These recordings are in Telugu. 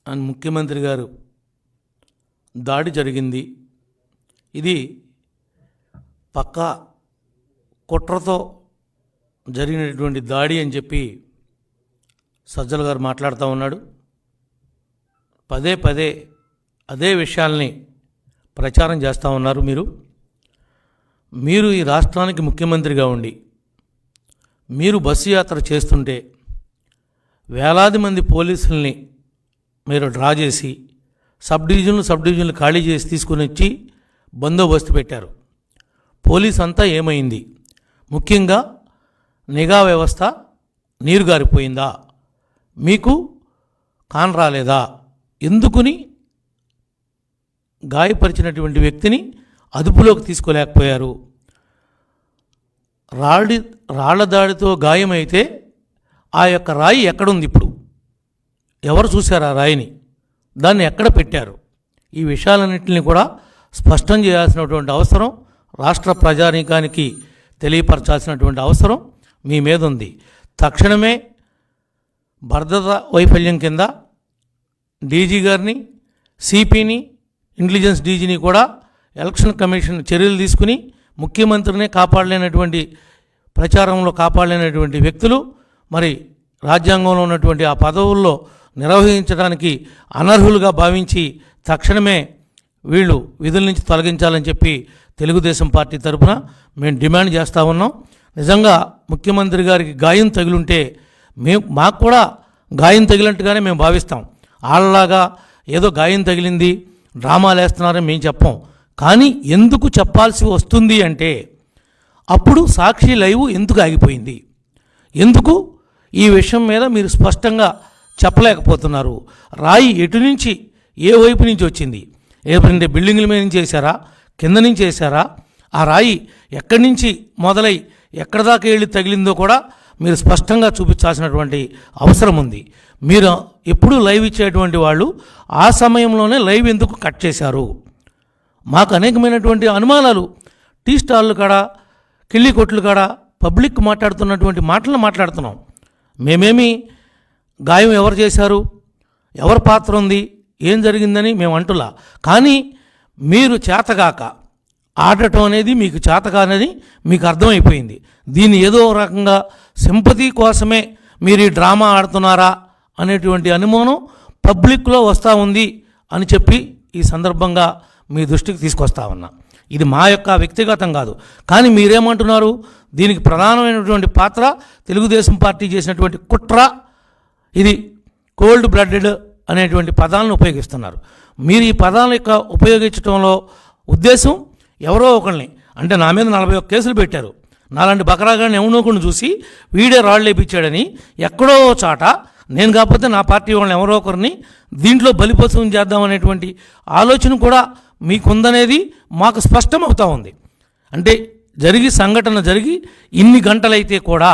అని ముఖ్యమంత్రి గారు దాడి జరిగింది. ఇది పక్కా కుట్రతో జరిగినటువంటి దాడి అని చెప్పి సజ్జల గారు మాట్లాడుతూ ఉన్నాడు. పదే పదే అదే విషయాల్ని ప్రచారం చేస్తూ ఉన్నారు. మీరు ఈ రాష్ట్రానికి ముఖ్యమంత్రిగా ఉండి మీరు బస్సు యాత్ర చేస్తుంటే వేలాది మంది పోలీసుల్ని మీరు డ్రా చేసి సబ్ డివిజన్లు ఖాళీ చేసి తీసుకుని వచ్చి బందోబస్తు పెట్టారు. పోలీస్ అంతా ఏమైంది? ముఖ్యంగా నిఘా వ్యవస్థ నీరు గారిపోయిందా? మీకు కాన్ రాలేదా? ఎందుకుని గాయపరిచినటువంటి వ్యక్తిని అదుపులోకి తీసుకోలేకపోయారు? రాళ్ల దాడితో గాయమైతే ఆ యొక్క రాయి ఎక్కడుంది? ఇప్పుడు ఎవరు చూశారు ఆ రాయిని? దాన్ని ఎక్కడ పెట్టారు? ఈ విషయాలన్నింటినీ కూడా స్పష్టం చేయాల్సినటువంటి అవసరం, రాష్ట్ర ప్రజానీకానికి తెలియపరచాల్సినటువంటి అవసరం మీ మీద ఉంది. తక్షణమే భద్రతా వైఫల్యం కింద డీజీ గారిని, సిపిని, ఇంటెలిజెన్స్ డీజీని కూడా ఎలక్షన్ కమిషన్ చర్యలు తీసుకుని ముఖ్యమంత్రినే కాపాడలేనటువంటి, ప్రచారంలో కాపాడలేనటువంటి వ్యక్తులు మరి రాజ్యాంగంలో ఉన్నటువంటి ఆ పదవుల్లో నిర్వహించడానికి అనర్హులుగా భావించి తక్షణమే వీళ్ళు విధుల నుంచి తొలగించాలని చెప్పి తెలుగుదేశం పార్టీ తరఫున మేము డిమాండ్ చేస్తూ ఉన్నాం. నిజంగా ముఖ్యమంత్రి గారికి గాయం తగిలుంటే మాకు కూడా గాయం తగిలినట్టుగానే మేము భావిస్తాం. వాళ్ళలాగా ఏదో గాయం తగిలింది డ్రామాలు వేస్తున్నారని మేము చెప్పాం. కానీ ఎందుకు చెప్పాల్సి వస్తుంది అంటే అప్పుడు సాక్షి లైవ్ ఎందుకు ఆగిపోయింది? ఎందుకు ఈ విషయం మీద మీరు స్పష్టంగా చెప్పలేకపోతున్నారు? రాయి ఎటు నుంచి, ఏ వైపు నుంచి వచ్చింది? ఏదంటే బిల్డింగుల మీద నుంచి వేశారా, కింద నుంచి వేశారా? ఆ రాయి ఎక్కడి నుంచి మొదలై ఎక్కడి దాకా వెళ్ళి తగిలిందో కూడా మీరు స్పష్టంగా చూపించాల్సినటువంటి అవసరం ఉంది. మీరు ఎప్పుడు లైవ్ ఇచ్చేటువంటి వాళ్ళు ఆ సమయంలోనే లైవ్ ఎందుకు కట్ చేశారు? మాకు అనేకమైనటువంటి అనుమానాలు. టీ స్టాళ్ళు కాడ, కిళ్ళి కొట్లు కాడ పబ్లిక్ మాట్లాడుతున్నటువంటి మాటలను మాట్లాడుతున్నాం. మేమేమి గాయం ఎవరు చేశారు, ఎవరి పాత్ర ఉంది, ఏం జరిగిందని మేము అంటులా. కానీ మీరు చేతగాక ఆడటం అనేది మీకు చేతగానని మీకు అర్థమైపోయింది. దీన్ని ఏదో రకంగా సింపతి కోసమే మీరు ఈ డ్రామా ఆడుతున్నారా అనేటువంటి అనుమానం పబ్లిక్లో వస్తూ ఉంది అని చెప్పి ఈ సందర్భంగా మీ దృష్టికి తీసుకొస్తా ఉన్నా. ఇది మా యొక్క వ్యక్తిగతం కాదు. కానీ మీరేమంటున్నారు? దీనికి ప్రధానమైనటువంటి పాత్ర తెలుగుదేశం పార్టీ చేసినటువంటి కుట్ర, ఇది కోల్డ్ బ్లడెడ్ అనేటువంటి పదాలను ఉపయోగిస్తున్నారు. మీరు ఈ పదాల యొక్క ఉపయోగించడంలో ఉద్దేశం ఎవరో ఒకరిని, అంటే నా మీద 41 కేసులు పెట్టారు, నాలాంటి బకరాగాన్ని ఎవనోకుండా చూసి వీడే రాళ్ళు లేపించాడని ఎక్కడో చాట నేను కాకపోతే నా పార్టీ వాళ్ళని ఎవరో ఒకరిని దీంట్లో బలిపశువుం చేద్దామనేటువంటి ఆలోచన కూడా మీకుందనేది మాకు స్పష్టమవుతూ ఉంది. అంటే సంఘటన జరిగి ఇన్ని గంటలైతే కూడా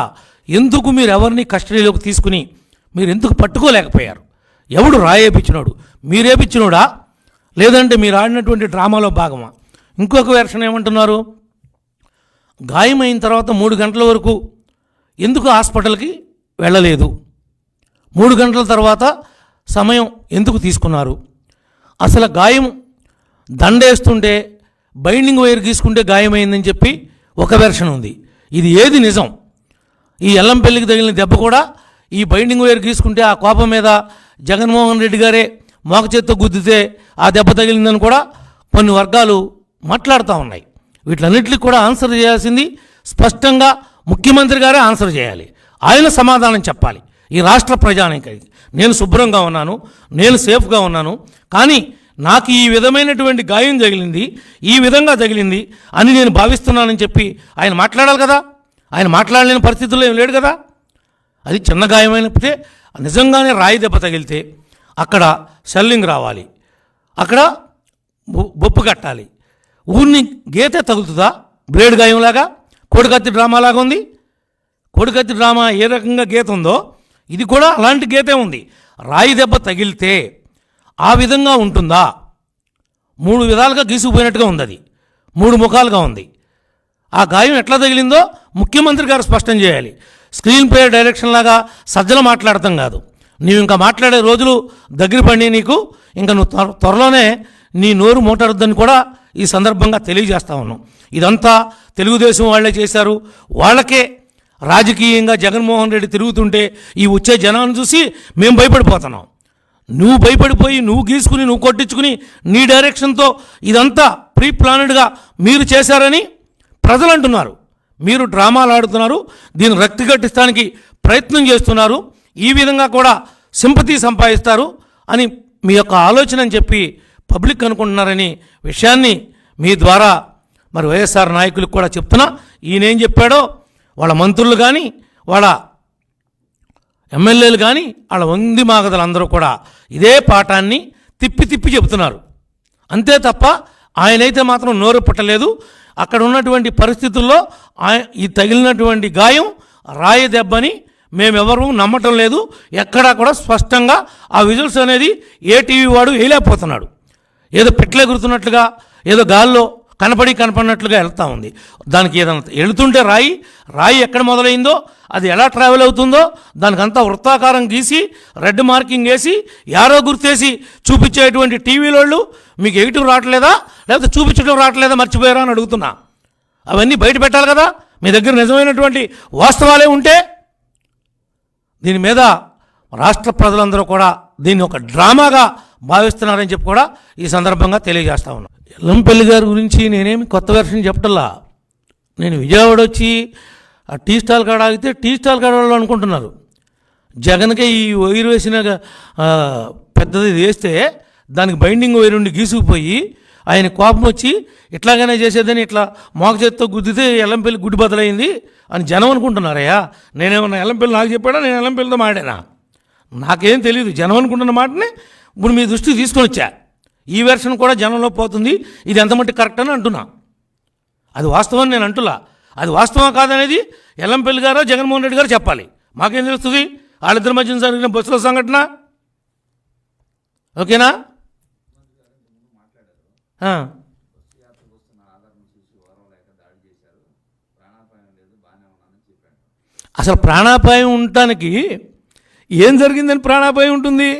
ఎందుకు మీరు ఎవరిని కస్టడీలోకి తీసుకుని మీరు ఎందుకు పట్టుకోలేకపోయారు? ఎవడు రాయేపించినోడు? మీరేపించినోడా, లేదంటే మీరు ఆడినటువంటి డ్రామాలో భాగమా? ఇంకొక వెర్షన్ ఏమంటున్నారు? గాయమైన తర్వాత 3 గంటల వరకు ఎందుకు హాస్పిటల్కి వెళ్ళలేదు? 3 గంటల తర్వాత సమయం ఎందుకు తీసుకున్నారు? అసలు గాయం దండేస్తుంటే బైండింగ్ వైర్ గీసుకుంటే గాయమైందని చెప్పి ఒక వెర్షన్ ఉంది. ఇది ఏది నిజం? ఈ ఎల్లంపల్లికి తగిలిన దెబ్బ కూడా ఈ బైండింగ్ వైర్ గీసుకుంటే ఆ కోపం మీద జగన్మోహన్ రెడ్డి గారే మోక చేత్తో గుద్దితే ఆ దెబ్బ తగిలిందని కూడా కొన్ని వర్గాలు మాట్లాడుతూ ఉన్నాయి. వీటన్నిటికి కూడా ఆన్సర్ చేయాల్సింది స్పష్టంగా ముఖ్యమంత్రి గారే ఆన్సర్ చేయాలి. ఆయన సమాధానం చెప్పాలి ఈ రాష్ట్ర ప్రజానికి. నేను శుభ్రంగా ఉన్నాను, నేను సేఫ్గా ఉన్నాను, కానీ నాకు ఈ విధమైనటువంటి గాయం తగిలింది, ఈ విధంగా తగిలింది అని నేను భావిస్తున్నానని చెప్పి ఆయన మాట్లాడాలి కదా. ఆయన మాట్లాడలేని పరిస్థితుల్లో ఏం లేడు కదా. అది చిన్న గాయమైనప్పుడే నిజంగానే రాయి దెబ్బ తగిలితే అక్కడ షెల్లింగ్ రావాలి, అక్కడ బొప్పు కట్టాలి. ఊరిని గీతే తగులుతుందా? బ్లేడ్ గాయంలాగా, కోడికత్తి డ్రామాలాగా ఉంది. కోడికత్తి డ్రామా ఏ రకంగా గీత ఉందో ఇది కూడా అలాంటి గీతే ఉంది. రాయి దెబ్బ తగిలితే ఆ విధంగా ఉంటుందా? 3 విధాలుగా గీసుకుపోయినట్టుగా ఉంది. అది 3 ముఖాలుగా ఉంది. ఆ గాయం ఎట్లా తగిలిందో ముఖ్యమంత్రి గారు స్పష్టం చేయాలి. స్క్రీన్ ప్లే డైరెక్షన్ లాగా సజ్జల మాట్లాడటం కాదు. నీవు ఇంకా మాట్లాడే రోజులు దగ్గర పడి నీకు ఇంకా నువ్వు త్వరలోనే నీ నోరు మూటరుద్దని కూడా ఈ సందర్భంగా తెలియజేస్తా ఉన్నాం. ఇదంతా తెలుగుదేశం వాళ్ళే చేశారు. వాళ్ళకే రాజకీయంగా జగన్మోహన్ రెడ్డి తిరుగుతుంటే ఈ వచ్చే జనాన్ని చూసి మేము భయపడిపోతున్నాం. నువ్వు భయపడిపోయి నువ్వు గీసుకుని నువ్వు కొట్టించుకుని నీ డైరెక్షన్తో ఇదంతా ప్రీ ప్లానెడ్గా మీరు చేశారని ప్రజలు అంటున్నారు. మీరు డ్రామాలు ఆడుతున్నారు, దీన్ని రక్తి కట్టించడానికి ప్రయత్నం చేస్తున్నారు, ఈ విధంగా కూడా సింపతి సంపాదిస్తారు అని మీ యొక్క ఆలోచన అని చెప్పి పబ్లిక్ అనుకుంటున్నారని విషయాన్ని మీ ద్వారా మరి వైఎస్ఆర్ నాయకులకు కూడా చెప్తున్నా. ఈయనేం చెప్పాడో వాళ్ళ మంత్రులు కానీ వాళ్ళ ఎమ్మెల్యేలు కానీ వాళ్ళ వంది మాగదలందరూ కూడా ఇదే పాఠాన్ని తిప్పి తిప్పి చెబుతున్నారు. అంతే తప్ప ఆయనైతే మాత్రం నోరు పుట్టలేదు. అక్కడ ఉన్నటువంటి పరిస్థితుల్లో ఈ తగిలినటువంటి గాయం రాయి దెబ్బని మేమెవరూ నమ్మటం లేదు. ఎక్కడా కూడా స్పష్టంగా ఆ విజువల్స్ అనేది ఏ టీవీ వాడు వేయలేకపోతున్నాడు. ఏదో పెట్లెగురుతున్నట్లుగా ఏదో గాల్లో కనపడినట్లుగా వెళ్తూ ఉంది. దానికి ఏదైనా వెళుతుంటే రాయి ఎక్కడ మొదలైందో అది ఎలా ట్రావెల్ అవుతుందో దానికంతా వృత్తాకారం గీసి రెడ్ మార్కింగ్ వేసి యారో గుర్తేసి చూపించేటువంటి టీవీలోళ్ళు మీకు ఎగిటివ్ రావట్లేదా లేకపోతే చూపించడం రావట్లేదా మర్చిపోయారా అని అడుగుతున్నా. అవన్నీ బయట పెట్టాలి కదా. మీ దగ్గర నిజమైనటువంటి వాస్తవాలే ఉంటే. దీని మీద రాష్ట్ర ప్రజలందరూ కూడా దీన్ని ఒక డ్రామాగా భావిస్తున్నారని చెప్పి కూడా ఈ సందర్భంగా తెలియజేస్తా ఉన్నాను. ఎల్లంపల్లి గారి గురించి నేనేమి కొత్త వెర్షన్ చెప్పటల్లా. నేను విజయవాడ వచ్చి ఆ టీ స్టాల్ కాడ ఆగితే టీ స్టాల్ కాడ వాళ్ళు అనుకుంటున్నారు జగన్కే ఈ వైరు వేసిన పెద్దది వేస్తే దానికి బైండింగ్ వైరు ఉండి గీసుకుపోయి ఆయన కోపం వచ్చి ఇట్లాగనే చేసేదని ఇట్లా మోక చేత్తో గుద్దితే ఎల్లంపల్లి గుడ్డి బదలైంది అని జనం అనుకుంటున్నారయ్యా. నేనేమన్నా ఎల్లంపల్లి నాకు చెప్పాడా, నేను ఎల్లంపల్లితో మాడానా? నాకేం తెలియదు. జనం అనుకుంటున్న మాటనే ఇప్పుడు మీ దృష్టికి తీసుకొని వచ్చా. ఈ వెర్షన్ కూడా జనంలో పోతుంది. ఇది ఎంత మట్టి కరెక్ట్ అని అంటున్నా. అది వాస్తవం నేను అంటులా. అది వాస్తవం కాదనేది ఎల్లంపల్లి గారో జగన్మోహన్ రెడ్డి గారు చెప్పాలి. మాకేం తెలుస్తుంది వాళ్ళిద్దరి మధ్యన జరిగిన బస్సులో సంఘటన? ఓకేనా? అసలు ప్రాణాపాయం ఉండటానికి ఏం జరిగిందని ప్రాణాపాయం ఉంటుంది?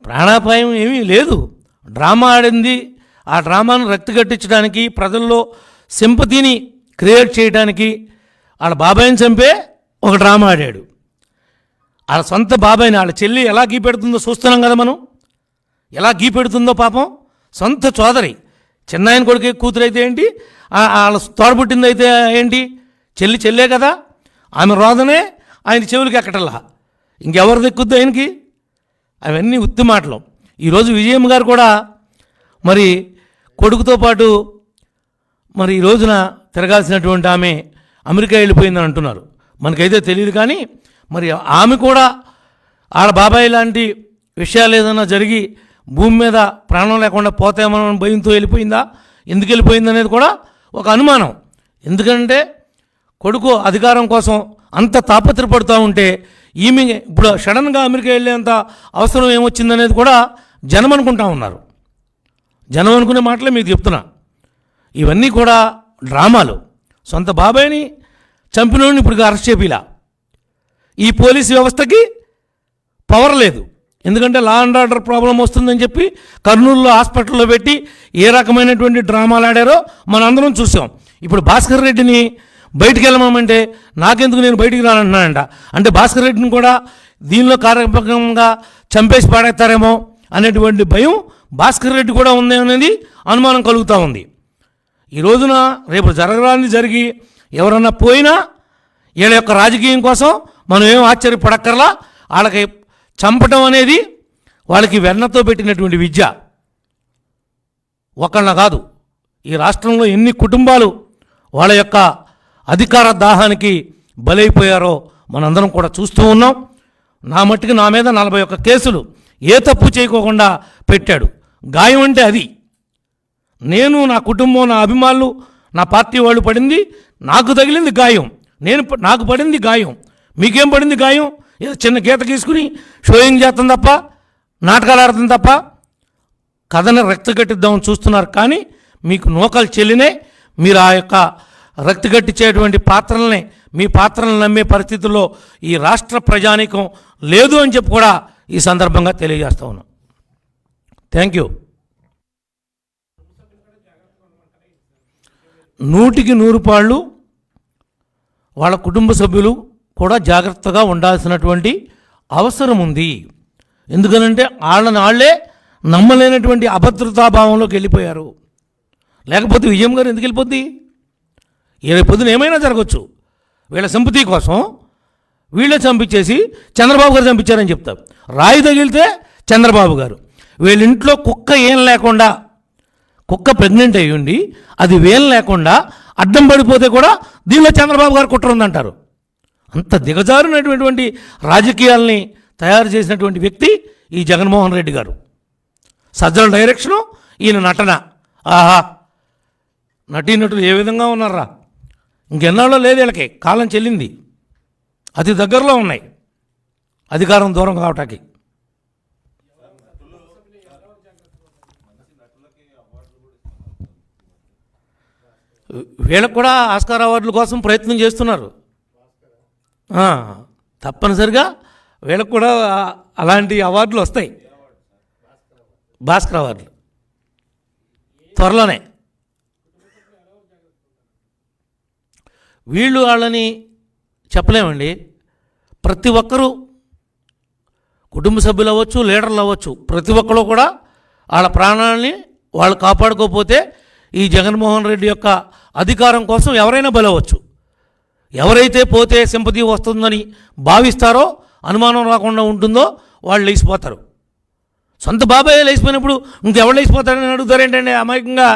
ప్రాణాపాయం ఏమీ లేదు. డ్రామా ఆడింది. ఆ డ్రామాను రక్తి కట్టించడానికి, ప్రజల్లో సింపతిని క్రియేట్ చేయడానికి వాళ్ళ బాబాయిని చంపే ఒక డ్రామా ఆడాడు. వాళ్ళ సొంత బాబాయిని, వాళ్ళ చెల్లి ఎలా గీపెడుతుందో చూస్తున్నాం కదా మనం. ఎలా గీపెడుతుందో పాపం. సొంత సోదరి, చిన్నాయన కొడుకు కూతురు అయితే ఏంటి, వాళ్ళ తోడబుట్టింది అయితే ఏంటి, చెల్లే కదా. ఆమె రోదనే ఆయన చెవులకి ఎక్కటల్లా. ఇంకెవరు దక్కుద్దు ఆయనకి? అవన్నీ ఉత్తి మాటలు. ఈరోజు విజయమ్మ గారు కూడా మరి కొడుకుతో పాటు మరి ఈ రోజున తిరగాల్సినటువంటి ఆమె అమెరికా వెళ్ళిపోయిందని అంటున్నారు. మనకైతే తెలియదు. కానీ మరి ఆమె కూడా వాళ్ళ బాబాయ్ లాంటి విషయాలు ఏదైనా జరిగి భూమి మీద ప్రాణం లేకుండా పోతామని భయంతో వెళ్ళిపోయిందా, ఎందుకు వెళ్ళిపోయింది అనేది కూడా ఒక అనుమానం. ఎందుకంటే కొడుకు అధికారం కోసం అంత తాపత్రపడుతూ ఉంటే ఈమె ఇప్పుడు సడన్గా అమెరికా వెళ్ళేంత అవసరం ఏమొచ్చిందనేది కూడా జనం అనుకుంటా ఉన్నారు. జనం అనుకునే మాటలే మీకు చెప్తున్నా. ఇవన్నీ కూడా డ్రామాలు. సొంత బాబాయిని చంపినోడిని ఇప్పుడు అరెస్ట్ చేపిలా. ఈ పోలీసు వ్యవస్థకి పవర్ లేదు. ఎందుకంటే లా అండ్ ఆర్డర్ ప్రాబ్లం వస్తుందని చెప్పి కర్నూలులో హాస్పిటల్లో పెట్టి ఏ రకమైనటువంటి డ్రామాలు ఆడారో మనందరం చూసాం. ఇప్పుడు భాస్కర్ రెడ్డిని బయటికి వెళ్ళమంటే నాకెందుకు, నేను బయటికి రానంటున్నానంట. అంటే భాస్కర్ రెడ్డిని కూడా దీనిలో కార్యక్రమంగా చంపేసి పాడేస్తారేమో అనేటువంటి భయం భాస్కర్ రెడ్డి కూడా ఉంది అనేది అనుమానం కలుగుతూ ఉంది. ఈ రోజున రేపు జరగరాని జరిగి ఎవరన్నా పోయినా వీళ్ళ యొక్క రాజకీయం కోసం మనం ఏం ఆశ్చర్యపడక్కర్లా. వాళ్ళకి చంపటం అనేది వాళ్ళకి వెన్నతో పెట్టినటువంటి విద్య. ఒకళ్ళ కాదు, ఈ రాష్ట్రంలో ఎన్ని కుటుంబాలు వాళ్ళ యొక్క అధికార దాహానికి బలైపోయారో మనందరం కూడా చూస్తూ ఉన్నాం. నా మట్టుకు నా మీద 41 కేసులు ఏ తప్పు చేయకోకుండా పెట్టాడు. గాయం అంటే అది. నేను, నా కుటుంబం, నా అభిమానులు, నా పార్టీ వాళ్ళు పడింది, నాకు తగిలింది గాయం. నాకు పడింది గాయం. మీకేం పడింది గాయం? ఏదో చిన్న గీత గీసుకుని షోయింగ్ చేస్తాం తప్ప, నాటకాలు ఆడతాం తప్ప కథని రక్తి కట్టిద్దామని చూస్తున్నారు. కానీ మీకు నూకలు చెల్లినే. మీరు ఆ యొక్క రక్తి కట్టించేటువంటి పాత్రల్ని మీ పాత్రలను నమ్మే పరిస్థితుల్లో ఈ రాష్ట్ర ప్రజానీకం లేదు అని చెప్పి కూడా ఈ సందర్భంగా తెలియజేస్తా ఉన్నాం. Thank you. 100కి 100 వాళ్ళ కుటుంబ సభ్యులు కూడా జాగ్రత్తగా ఉండాల్సినటువంటి అవసరం ఉంది. ఎందుకనంటే వాళ్ళే నమ్మలేనటువంటి అభద్రతాభావంలోకి వెళ్ళిపోయారు. లేకపోతే విజయం గారు ఎందుకు వెళ్ళిపోద్ది? ఏ పొద్దున ఏమైనా జరగచ్చు. వీళ్ళ సింపతి కోసం వీళ్ళే చంపించేసి చంద్రబాబు గారు చంపించారని చెప్తారు. రాయి తగిలితే చంద్రబాబు గారు, వీళ్ళ ఇంట్లో కుక్క ఏం లేకుండా, కుక్క ప్రెగ్నెంట్ అయ్యి ఉండి అది వేలు లేకుండా అడ్డం పడిపోతే కూడా దీనిలో చంద్రబాబు గారు కుట్ర ఉందంటారు. అంత దిగజారునటువంటి రాజకీయాల్ని తయారు చేసినటువంటి వ్యక్తి ఈ జగన్మోహన్ రెడ్డి గారు. సజ్జల డైరెక్షను, ఈయన నటన, ఆహా నటీనటులు ఏ విధంగా ఉన్నారా! ఇంకెన్నాళ్ళో లేదు వీళ్ళకి, కాలం చెల్లింది, అతి దగ్గరలో ఉన్నాయి అధికారం దూరం కావటానికి. వీళ్ళకు కూడా ఆస్కార్ అవార్డుల కోసం ప్రయత్నం చేస్తున్నారు. తప్పనిసరిగా వీళ్ళకు కూడా అలాంటి అవార్డులు వస్తాయి. భాస్కర్ అవార్డులు త్వరలోనే. వీళ్ళు వాళ్ళని చెప్పలేమండి. ప్రతి ఒక్కరూ కుటుంబ సభ్యులు అవ్వచ్చు, లీడర్లు అవ్వచ్చు, ప్రతి ఒక్కరు కూడా వాళ్ళ ప్రాణాలని వాళ్ళు కాపాడుకోకపోతే ఈ జగన్మోహన్ రెడ్డి యొక్క అధికారం కోసం ఎవరైనా బలవచ్చు. ఎవరైతే పోతే సింపతి వస్తుందని భావిస్తారో, అనుమానం రాకుండా ఉంటుందో వాళ్ళు లేచిపోతారు. సొంత బాబాయే లేచిపోయినప్పుడు ఇంకెవరు లేచిపోతారని అడుగుతారేంటండి అమాయకంగా?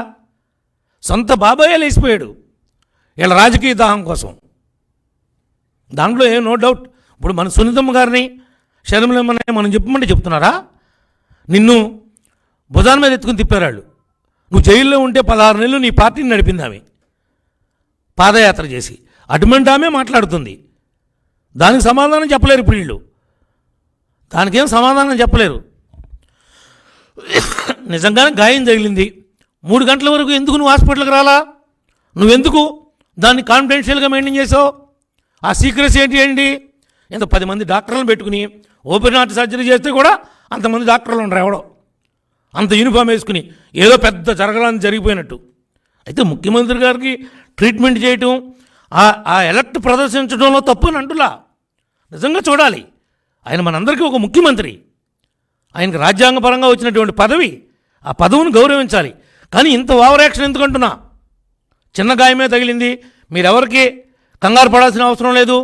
సొంత బాబాయే లేచిపోయాడు వీళ్ళ రాజకీయ దాహం కోసం. దాంట్లో ఏం నో డౌట్. ఇప్పుడు మన సునీతమ్మ గారిని, షర్మిలమ్మని మనం చెప్పమంటే చెప్తున్నారా? నిన్ను భుజాల మీద ఎత్తుకుని తిప్పారాళ్ళు. నువ్వు జైల్లో ఉంటే 16 నెలలు నీ పార్టీని నడిపింది ఆమె, పాదయాత్ర చేసి. అటువంటి ఆమె మాట్లాడుతుంది. దానికి సమాధానం చెప్పలేరు ఇప్పుడు వీళ్ళు. దానికేం సమాధానం చెప్పలేరు. నిజంగానే గాయం తగిలింది. 3 గంటల వరకు ఎందుకు నువ్వు హాస్పిటల్కి రాలా? నువ్వెందుకు దాన్ని కాన్ఫిడెన్షియల్గా మెయింటైన్ చేసావు? ఆ సీక్రెసీ ఏంటి? ఎంత 10 మంది డాక్టర్లను పెట్టుకుని ఓపెన్ హార్ట్ సర్జరీ చేస్తే కూడా అంతమంది డాక్టర్లు ఉండరు. ఎవడో అంత యూనిఫామ్ వేసుకుని ఏదో పెద్ద జరగడానికి జరిగిపోయినట్టు. అయితే ముఖ్యమంత్రి గారికి ట్రీట్మెంట్ చేయటం, ఆ ఎలక్ట్ ప్రదర్శించడంలో తప్పు అని అంటులా. నిజంగా చూడాలి. ఆయన మనందరికీ ఒక ముఖ్యమంత్రి. ఆయనకు రాజ్యాంగపరంగా వచ్చినటువంటి పదవి. ఆ పదవిని గౌరవించాలి. కానీ ఇంత ఓవర్ యాక్షన్ ఎందుకంటున్నా? చిన్న గాయమే తగిలింది, మీరెవరికి కంగారు పడాల్సిన అవసరం లేదు.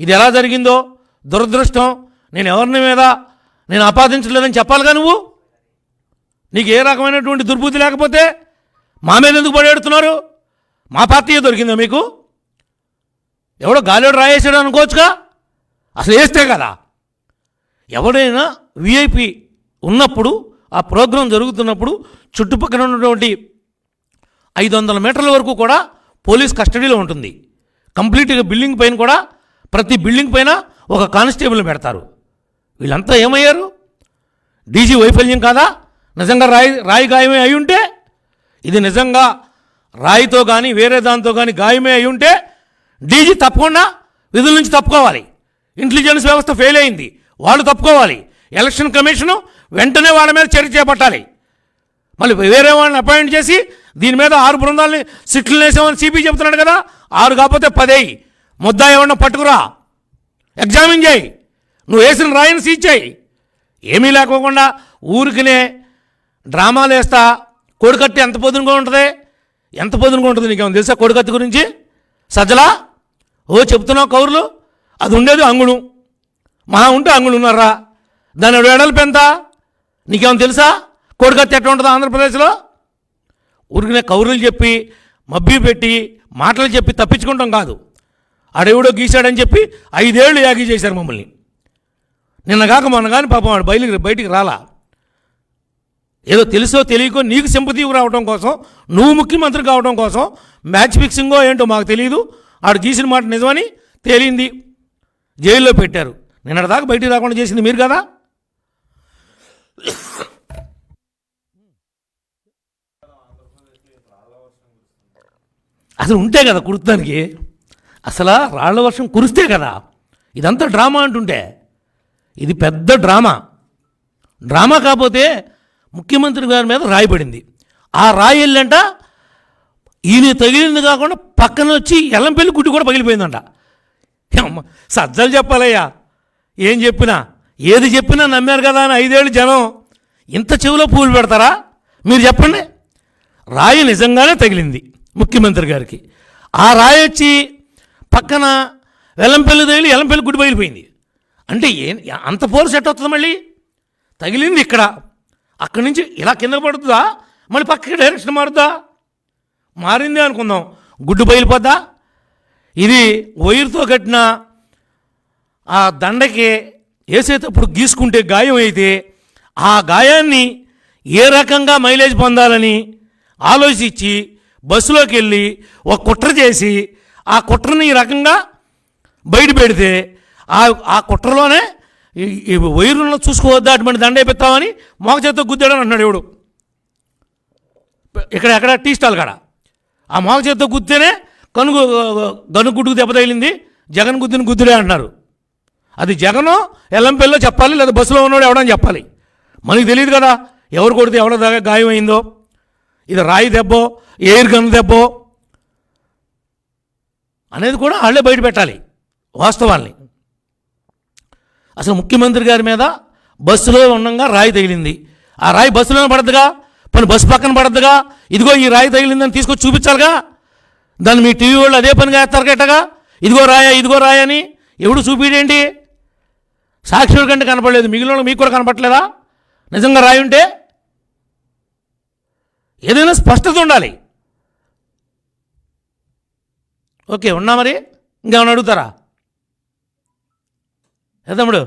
ఇది ఎలా జరిగిందో దురదృష్టం, నేను ఎవరిని మీద నేను ఆపాదించలేదని చెప్పాలిగా నువ్వు. నీకు ఏ రకమైనటువంటి దుర్బుద్ధి లేకపోతే మా మీద ఎందుకు పడేడుతున్నారు? మా పార్టీయే దొరికిందా మీకు? ఎవడో గాలిలో రాయేసాడు అనుకోవచ్చుగా. అసలు వేస్తే కదా. ఎవడైనా విఐపి ఉన్నప్పుడు, ఆ ప్రోగ్రాం జరుగుతున్నప్పుడు చుట్టుపక్కల ఉన్నటువంటి 500 మీటర్ల వరకు కూడా పోలీస్ కస్టడీలో ఉంటుంది. కంప్లీట్గా బిల్డింగ్ పైన కూడా, ప్రతి బిల్డింగ్ పైన ఒక కానిస్టేబుల్ని పెడతారు. వీళ్ళంతా ఏమయ్యారు? డీజీ వైఫల్యం కాదా? నిజంగా రాయి గాయమే అయి ఉంటే, ఇది నిజంగా రాయితో కానీ వేరే దాంతో కానీ గాయమే అయి ఉంటే డీజీ తప్పకుండా విధుల నుంచి తప్పుకోవాలి. ఇంటెలిజెన్స్ వ్యవస్థ ఫెయిల్ అయింది, వాళ్ళు తప్పుకోవాలి. ఎలక్షన్ కమిషను వెంటనే వాళ్ళ మీద చర్య చేపట్టాలి. మళ్ళీ వేరే వాళ్ళని అపాయింట్ చేసి దీని మీద 6 బృందాలని సిట్లు వేసామని సిపి చెబుతున్నాడు కదా. 6 కాకపోతే 10 అయ్యి ముద్దా ఏమన్నా పట్టుకురా, ఎగ్జామిన్ చేయి, నువ్వు వేసిన రాయిని సీజ్ చేయి. ఏమీ లేకోకుండా ఊరికినే డ్రామాలు వేస్తా. కోడికత్తి ఎంత పొద్దునగా ఉంటుంది? ఎంత పొద్దునగా ఉంటుంది నీకేమో తెలుసా కోడికత్తి గురించి? సజ్జలా చెప్తున్నావు కౌరులు. అది ఉండేది అంగుళం, మహా ఉంటే అంగుళున్నారా. దాని వెడల్పు ఎంత నీకేమో తెలుసా? కోడికత్తి ఎట్లా ఉంటుందో ఆంధ్రప్రదేశ్లో? ఊరికినే కౌరులు చెప్పి మబ్బి పెట్టి మాటలు చెప్పి తప్పించుకుంటాం కాదు. ఆడెవడో గీశాడని చెప్పి 5 ఏళ్ళు యాగి చేశారు మమ్మల్ని. నిన్న కాక మొన్న కానీ పాపం వాడు బయటికి రాలా. ఏదో తెలుసో తెలియకో నీకు సింపతి రావడం కోసం, నువ్వు ముఖ్యమంత్రి కావడం కోసం మ్యాచ్ ఫిక్సింగో ఏంటో మాకు తెలియదు. ఆడు గీసిన మాట నిజమని తేలింది, జైల్లో పెట్టారు. నిన్నటిదాకా బయటికి రాకుండా చేసింది మీరు కదా. అసలు ఉంటే కదా కుర్తానికి. అసలు రాళ్ల వర్షం కురిస్తే కదా ఇదంతా డ్రామా అంటుంటే, ఇది పెద్ద డ్రామా. డ్రామా కాకపోతే ముఖ్యమంత్రి గారి మీద రాయి పడింది. ఆ రాయి వెళ్ళంట ఈయన తగిలింది కాకుండా పక్కన వచ్చి ఎల్లంపల్లి గుడ్డి కూడా పగిలిపోయిందంట. సజ్జలు చెప్పాలయ్యా, ఏం చెప్పినా ఏది చెప్పినా నమ్మారు కదా అని 5 ఏళ్ళు జనం ఇంత చెవిలో పూలు పెడతారా? మీరు చెప్పండి. రాయి నిజంగానే తగిలింది ముఖ్యమంత్రి గారికి. ఆ రాయి వచ్చి పక్కన వెల్లంపల్లి తగిలి ఎల్లంపల్లి గుడి పగిలిపోయింది అంటే అంత పోరు సెట్ అవుతుంది? మళ్ళీ తగిలింది ఇక్కడ, అక్కడి నుంచి ఇలా కింద పడుతుందా, మళ్ళీ పక్కకి డైరెక్షన్ మారుద్దా? మారింది అనుకుందాం, గుడ్డు పగిలిపోద్దా? ఇది వైరుతో కట్టిన ఆ దండకి వేసేటప్పుడు గీసుకుంటే గాయం అయితే ఆ గాయాన్ని ఏ రకంగా మైలేజ్ పొందాలని ఆలోచించి బస్సులోకి వెళ్ళి ఒక కుట్ర చేసి ఆ కుట్రని ఈ రకంగా బయట పెడితే ఆ కుట్రలోనే ఈ వైరులను చూసుకోవద్దా, అటువంటి దండ వేపిస్తామని మోగ చేత్తో గుద్దాడని అంటున్నాడు ఎవడు. ఎక్కడ టీ స్టాల్ కాడ ఆ మోగ చేత్తో గుద్దితేనే గనుగుడ్డుకు దెబ్బ తగిలింది, జగన్ గుద్దిన గుద్దుడే అంటున్నారు. అది జగనో ఎల్లంపల్లిలో చెప్పాలి, లేదా బస్సులో ఉన్నాడు ఎవడని చెప్పాలి. మనకి తెలియదు కదా ఎవరు కొడితే ఎవడ దాకా గాయం అయిందో. ఇది రాయి దెబ్బో ఎయిర్ గన్ దెబ్బో అనేది కూడా వాళ్ళే బయట పెట్టాలి వాస్తవాల్ని. అసలు ముఖ్యమంత్రి గారి మీద బస్సులో ఉండగా రాయి తగిలింది. ఆ రాయి బస్సులోనే పడద్దుగా, పని బస్సు పక్కన పడద్దుగా. ఇదిగో ఈ రాయి తగిలిందని తీసుకొచ్చి చూపించాలిగా. దాన్ని మీ టీవీ వాళ్ళు అదే పనిగా వేస్తారు గట్టగా, ఇదిగో రాయ అని. ఎవడు చూపిడేంటి? సాక్షుల కంటే కనపడలేదు, మిగిలిన మీకు కూడా కనపడలేదా? నిజంగా రాయి ఉంటే ఏదైనా స్పష్టత ఉండాలి. ఓకే, ఉన్నా మరి ఇంకేమైనా అడుగుతారా? ఏ తమ్ముడు?